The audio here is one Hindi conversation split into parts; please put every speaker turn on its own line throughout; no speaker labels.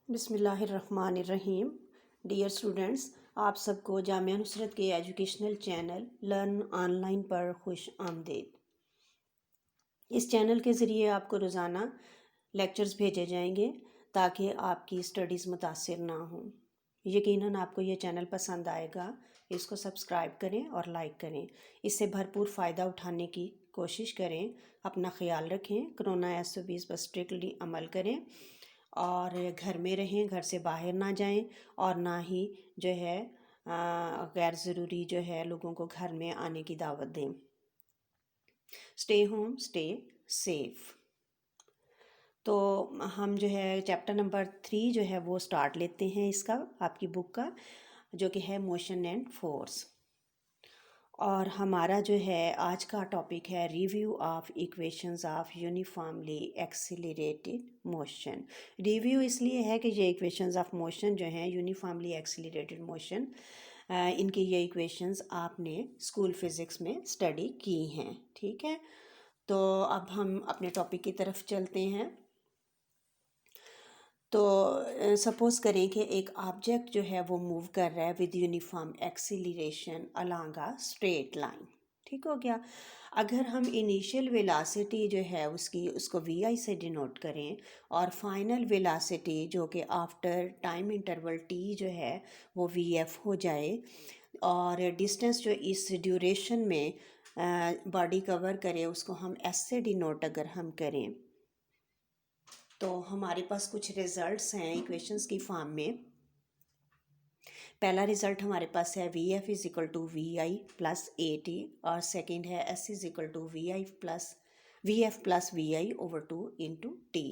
बिस्मिल्लाहिर्रहमानिर्रहीम। डियर स्टूडेंट्स, आप सबको जामिया नुसरत के एजुकेशनल चैनल लर्न ऑनलाइन पर खुश आमदीद। इस चैनल के ज़रिए आपको रोज़ाना लेक्चर्स भेजे जाएंगे ताकि आपकी स्टडीज़ मुतासिर ना हों। यकीनन आपको ये चैनल पसंद आएगा। इसको सब्सक्राइब करें और लाइक करें। इससे भरपूर फ़ायदा उठाने की कोशिश करें। अपना ख़याल रखें। कोरोना SOPs पर स्ट्रिक्टली अमल करें और घर में रहें, घर से बाहर ना जाएं और ना ही जो है गैर ज़रूरी जो है लोगों को घर में आने की दावत दें। Stay home, stay safe. तो हम जो है चैप्टर नंबर 3 जो है वो स्टार्ट लेते हैं इसका, आपकी बुक का, जो कि है मोशन एंड फोर्स। और हमारा जो है आज का टॉपिक है review of equations of uniformly accelerated motion. Review इसलिए है कि ये इक्वेशंस ऑफ मोशन जो हैं यूनिफॉर्मली एक्सीलरेटेड मोशन, इनकी ये इक्वेशंस आपने स्कूल फिज़िक्स में स्टडी की हैं। ठीक है, तो अब हम अपने टॉपिक की तरफ चलते हैं। तो सपोज़ करें कि एक ऑब्जेक्ट जो है वो मूव कर रहा है with uniform acceleration along a straight line. ठीक हो गया। अगर हम इनिशियल वेलोसिटी जो है उसको VI से डिनोट करें और फाइनल वेलोसिटी जो कि आफ्टर टाइम इंटरवल T जो है वो VF हो जाए, और डिस्टेंस जो इस ड्यूरेशन में बॉडी कवर करे उसको हम S से डिनोट अगर हम करें, तो हमारे पास कुछ रिजल्ट्स हैं इक्वेशंस की फॉर्म में। पहला रिजल्ट हमारे पास है VF is equal to VI plus AT, और सेकंड है S is equal to VF plus VI over 2 into T।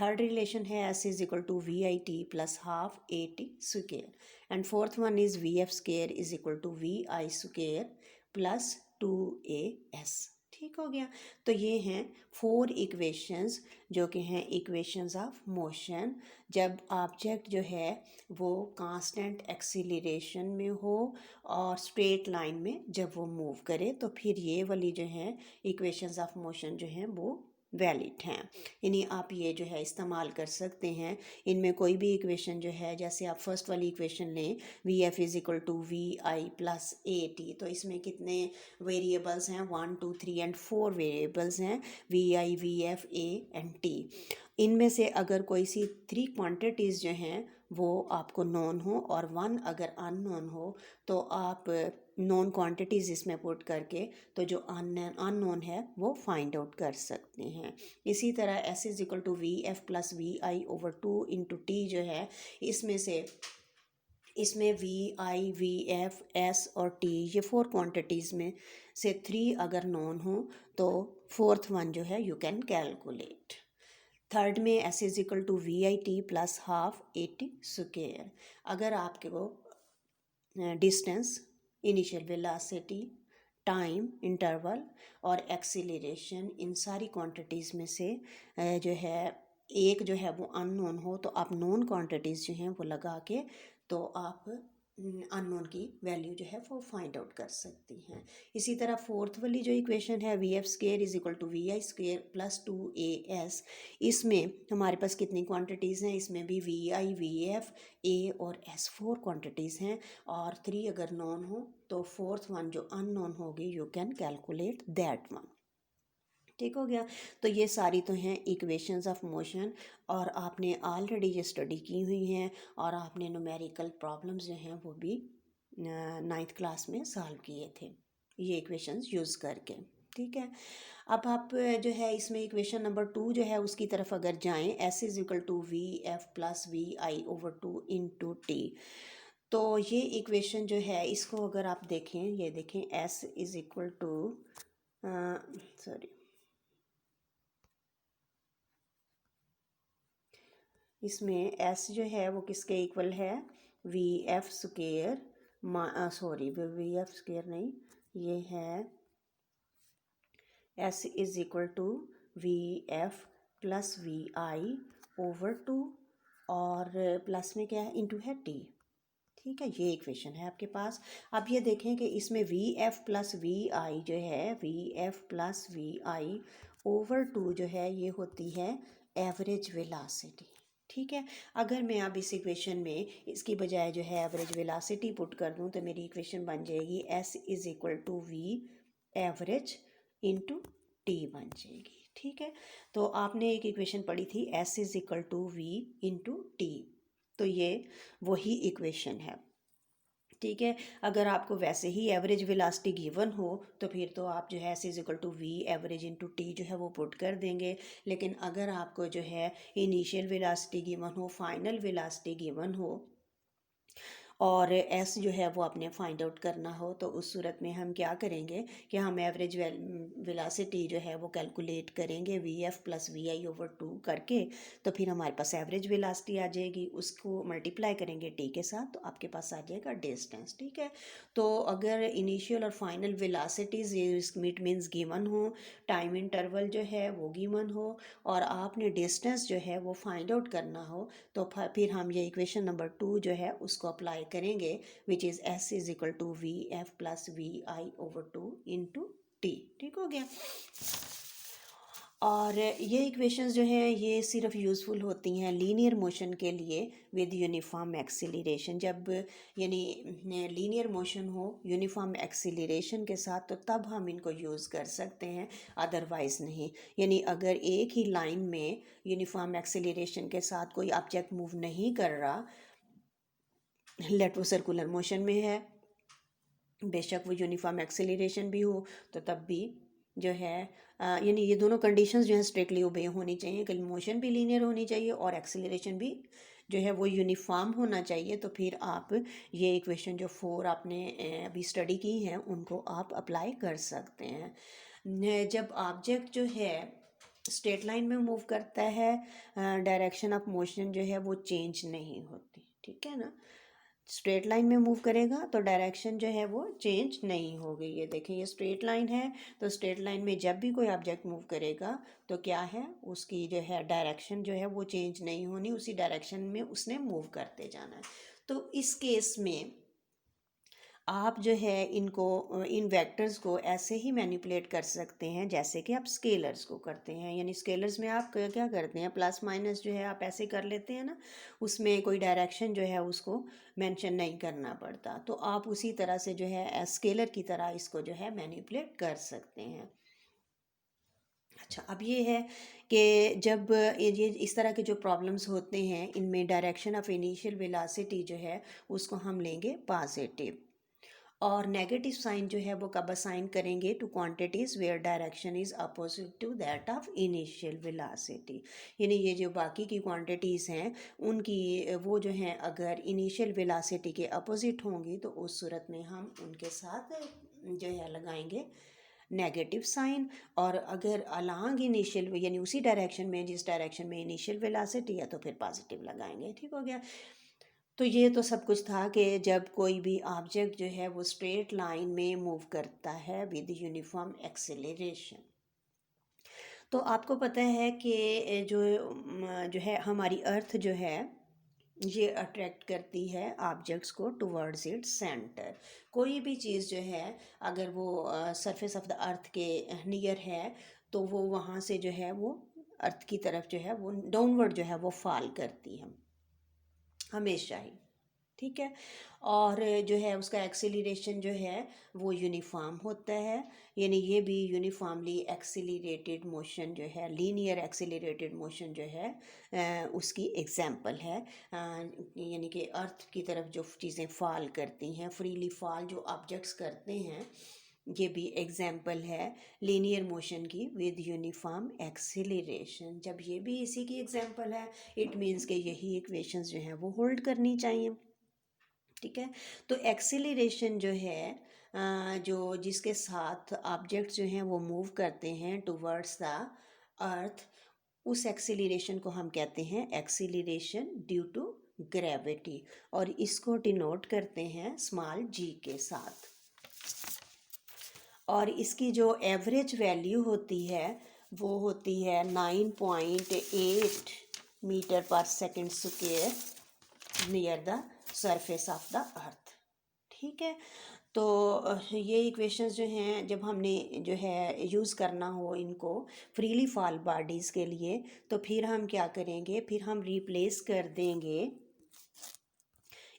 Third relation है S is equal to VIT plus half AT square, and fourth one is VF square is equal to VI square plus 2AS। ठीक हो गया। तो ये हैं 4 इक्वेशंस जो कि हैं इक्वेशंस ऑफ मोशन। जब ऑब्जेक्ट जो है वो कांस्टेंट एक्सीलरेशन में हो और स्ट्रेट लाइन में जब वो मूव करे, तो फिर ये वाली जो है इक्वेशंस ऑफ मोशन जो हैं वो वैलिड हैं। यानी आप ये जो है इस्तेमाल कर सकते हैं। इनमें कोई भी इक्वेशन जो है, जैसे आप फर्स्ट वाली इक्वेशन लें VF is equal to VI plus AT, तो इसमें कितने वेरिएबल्स हैं? 1 2 3 एंड 4 वेरिएबल्स हैं, VI VF A and T। इनमें से अगर कोई सी 3 क्वांटिटीज़ जो हैं वो आपको नोन हो और 1 अगर अननोन हो, तो आप नोन क्वांटिटीज़ इसमें पुट करके तो जो अननोन है वो फाइंड आउट कर सकते हैं। इसी तरह S is equal to VF plus VI over 2 into T जो है, इसमें VI VF S और T ये 4 क्वांटिटीज़ में से 3 अगर नोन हो तो फोर्थ वन जो है यू कैन कैलकुलेट। थर्ड में S is equal to VIT plus half AT square. अगर आपके को distance, initial velocity, time interval और एक्सीलरेशन, इन सारी क्वांटिटीज़ में से जो है एक जो है वो अननोन हो, तो आप नोन क्वांटिटीज़ जो हैं वो लगा के तो आप अननोन की वैल्यू जो है वो फाइंड आउट कर सकती हैं। इसी तरह फोर्थ वाली जो इक्वेशन है VF square is equal to VI square plus 2AS, इसमें हमारे पास कितनी क्वांटिटीज़ हैं? इसमें भी VI VF A और S 4 क्वांटिटीज़ हैं, और 3 अगर नॉन हो तो फोर्थ वन जो अननोन होगी you can calculate that one. ठीक हो गया। तो ये सारी तो हैं इक्वेशंस ऑफ मोशन, और आपने ऑलरेडी ये स्टडी की हुई हैं, और आपने न्यूमेरिकल प्रॉब्लम्स जो हैं वो भी 9th क्लास में सॉल्व किए थे ये इक्वेशंस यूज़ करके। ठीक है। अब आप जो है इसमें इक्वेशन नंबर 2 जो है उसकी तरफ अगर जाएं, S is equal to VF plus VI over 2 into T, तो ये इक्वेशन जो है इसको अगर आप देखें, ये देखें S इज इक्वल टू इसमें S जो है वो किसके इक्वल है? VF स्क्वेयर, VF स्क्वेयर नहीं, ये है S is equal to VF plus VI over 2, और प्लस में क्या है? इंटू है T। ठीक है, ये इक्वेशन है आपके पास। अब ये देखें कि इसमें VF प्लस VI जो है, VF प्लस VI ओवर 2 जो है ये होती है एवरेज वेलोसिटी। ठीक है। अगर मैं अब इस इक्वेशन में इसकी बजाय जो है एवरेज वेलासिटी पुट कर दूं तो मेरी इक्वेशन बन जाएगी S is equal to V average into T बन जाएगी। ठीक है, तो आपने एक इक्वेशन पढ़ी थी S is equal to V into T, तो ये वही इक्वेशन है। ठीक है, अगर आपको वैसे ही एवरेज वेलासिटी गिवन हो तो फिर तो आप जो है S is equal to V average into T जो है वो पुट कर देंगे। लेकिन अगर आपको जो है इनिशियल वेलासिटी गिवन हो, फाइनल वेलासिटी गिवन हो और एस जो है वो आपने फाइंड आउट करना हो, तो उस सूरत में हम क्या करेंगे कि हम एवरेज वेलासिटी जो है वो कैलकुलेट करेंगे V F plus V I over 2 करके, तो फिर हमारे पास एवरेज वेलासिटी आ जाएगी, उसको मल्टीप्लाई करेंगे टी के साथ तो आपके पास आ जाएगा डिस्टेंस। ठीक है, तो अगर इनिशियल और फाइनल वेलासिटीज इट मीन्स गिवन हो, टाइम इंटरवल जो है वो गिवन हो और आपने डिस्टेंस जो है वो फाइंड आउट करना हो, तो फिर हम ये इक्वेशन नंबर 2 जो है उसको अप्लाई करेंगे which is S is equal to V F plus V I over 2 into T. ठीक हो गया। और ये इक्वेशंस जो हैं ये सिर्फ यूज़फुल होती हैं लीनियर मोशन के लिए विद यूनिफॉर्म एक्सीलरेशन। जब यानी लीनियर मोशन हो यूनिफॉर्म एक्सीलरेशन के साथ तो तब हम इनको यूज़ कर सकते हैं, अदरवाइज़ नहीं। यानी अगर एक ही लाइन में यूनिफॉर्म एक्सीलरेशन के साथ कोई ऑब्जेक्ट मूव नहीं कर रहा, लेट वो सर्कुलर मोशन में है, बेशक वो यूनिफॉर्म एक्सेलरेशन भी हो, तो तब भी जो है यानी ये दोनों कंडीशंस जो है स्ट्रिक्टली ओबे होनी चाहिए कि मोशन भी लीनियर होनी चाहिए और एक्सेलरेशन भी जो है वो यूनिफॉर्म होना चाहिए। तो फिर आप ये इक्वेशन जो 4 आपने अभी स्टडी की हैं उनको आप अप्लाई कर सकते हैं। जब ऑब्जेक्ट जो है स्ट्रेट लाइन में मूव करता है, डायरेक्शन ऑफ मोशन जो है वो चेंज नहीं होती। ठीक है ना, स्ट्रेट लाइन में मूव करेगा तो डायरेक्शन जो है वो चेंज नहीं होगी। ये देखें ये स्ट्रेट लाइन है, तो स्ट्रेट लाइन में जब भी कोई ऑब्जेक्ट मूव करेगा तो क्या है उसकी जो है डायरेक्शन जो है वो चेंज नहीं होनी, उसी डायरेक्शन में उसने मूव करते जाना है। तो इस केस में आप जो है इनको इन वेक्टर्स को ऐसे ही मैनिपुलेट कर सकते हैं जैसे कि आप स्केलर्स को करते हैं। यानी स्केलर्स में आप क्या करते हैं, प्लस माइनस जो है आप ऐसे कर लेते हैं ना, उसमें कोई डायरेक्शन जो है उसको मेंशन नहीं करना पड़ता, तो आप उसी तरह से जो है स्केलर की तरह इसको जो है मैनिपुलेट कर सकते हैं। अच्छा, अब ये है कि जब ये इस तरह के जो प्रॉब्लम्स होते हैं इनमें डायरेक्शन ऑफ इनिशियल वेलोसिटी जो है उसको हम लेंगे पॉजिटिव, और नेगेटिव साइन जो है वो कब असाइन करेंगे two quantities where direction is opposite to that of initial velocity. यानी ये जो बाकी की क्वांटिटीज़ हैं उनकी वो जो हैं अगर इनिशियल वेलोसिटी के अपोजिट होंगी तो उस सूरत में हम उनके साथ जो है लगाएंगे नेगेटिव साइन, और अगर अलोंग इनिशियल यानी उसी डायरेक्शन में जिस डायरेक्शन में इनिशियल वेलोसिटी है तो फिर पॉजिटिव लगाएंगे। ठीक हो गया। तो ये तो सब कुछ था कि जब कोई भी ऑब्जेक्ट जो है वो स्ट्रेट लाइन में मूव करता है विद यूनिफॉर्म एक्सेलरेशन। तो आपको पता है कि जो है हमारी अर्थ जो है ये अट्रैक्ट करती है ऑब्जेक्ट्स को टुवर्ड्स इट्स सेंटर। कोई भी चीज़ जो है अगर वो सरफेस ऑफ द अर्थ के नियर है तो वो वहाँ से जो है वो अर्थ की तरफ जो है वो डाउनवर्ड जो है वो फॉल करती है हमेशा ही। ठीक है, और जो है उसका एक्सीलरेशन जो है वो यूनिफॉर्म होता है। यानी ये भी यूनिफॉर्मली एक्सीलरेटेड मोशन जो है, लीनियर एक्सीलरेटेड मोशन जो है उसकी एग्जांपल है। यानी कि अर्थ की तरफ जो चीज़ें फॉल करती हैं, फ्रीली फॉल जो ऑब्जेक्ट्स करते हैं, ये भी एग्जाम्पल है लीनियर मोशन की विद यूनिफॉर्म एक्सीलरेशन। जब ये भी इसी की एग्जाम्पल है इट मीन्स कि यही इक्वेशंस जो हैं वो होल्ड करनी चाहिए। ठीक है, तो एक्सीलरेशन जो है जो जिसके साथ ऑब्जेक्ट जो हैं वो मूव करते हैं टुवर्ड्स द अर्थ, उस एक्सीलरेशन को हम कहते हैं एक्सीलरेशन ड्यू टू ग्रेविटी, और इसको डिनोट करते हैं स्मॉल जी के साथ। और इसकी जो एवरेज वैल्यू होती है वो होती है 9.8 मीटर पर second square near the surface of the earth. ठीक है, तो ये इक्वेशंस जो हैं जब हमने जो है यूज़ करना हो इनको फ्रीली फॉल बॉडीज़ के लिए, तो फिर हम क्या करेंगे, फिर हम रिप्लेस कर देंगे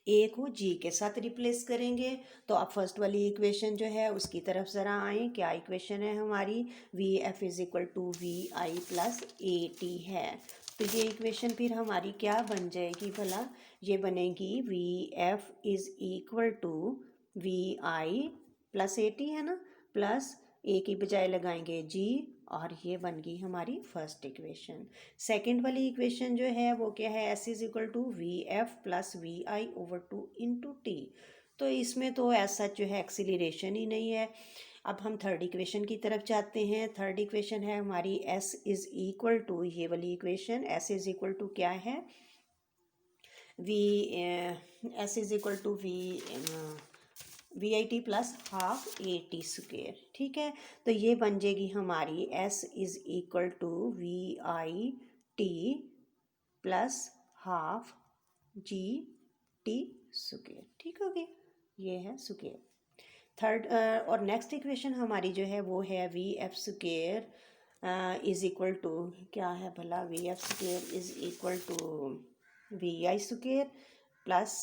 ए को जी के साथ रिप्लेस करेंगे। तो अब फर्स्ट वाली इक्वेशन जो है उसकी तरफ ज़रा आए। क्या इक्वेशन है हमारी, V F is equal to V I plus A T है। तो ये इक्वेशन फिर हमारी क्या बन जाएगी भला, ये बनेगी V F is equal to V I plus A T है ना, प्लस ए की बजाय लगाएंगे जी, और ये बन गई हमारी फर्स्ट इक्वेशन। सेकंड वाली इक्वेशन जो है वो क्या है, S is equal to V F plus V I over two into T. तो इसमें तो ऐसा जो है एक्सीलरेशन ही नहीं है। अब हम थर्ड इक्वेशन की तरफ जाते हैं। थर्ड इक्वेशन है हमारी एस इज इक्वल टू, ये वाली equation S is equal to क्या है, V S is equal to V I T plus half A T square. ठीक है, तो ये बन जाएगी हमारी S is equal to V I T plus half G T square. ठीक हो गया, ये है स्क्वेयर। थर्ड और नेक्स्ट इक्वेशन हमारी जो है वो है V F square is equal to क्या है भला, V F square is equal to V I square plus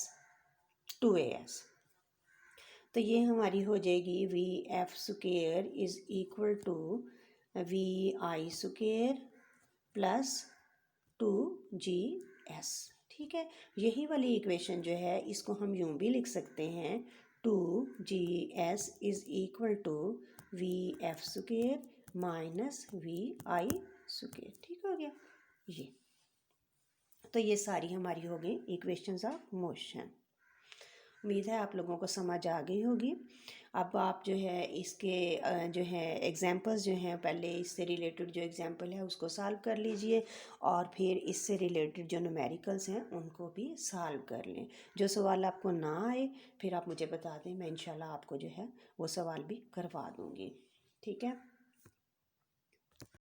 2as। तो ये हमारी हो जाएगी V F square is equal to V I square plus 2gs। ठीक है, यही वाली इक्वेशन जो है इसको हम यूं भी लिख सकते हैं, 2gs is equal to V F square minus V I square. ठीक हो गया ये। तो ये सारी हमारी हो गई इक्वेशंस ऑफ मोशन। उम्मीद है आप लोगों को समझ आ गई होगी। अब आप जो है इसके जो है एग्जांपल्स जो हैं, पहले इससे रिलेटेड जो एग्जांपल है उसको सॉल्व कर लीजिए, और फिर इससे रिलेटेड जो न्यूमेरिकल्स हैं उनको भी सॉल्व कर लें। जो सवाल आपको ना आए फिर आप मुझे बता दें, मैं इंशाल्लाह आपको जो है वो सवाल भी करवा दूँगी। ठीक है।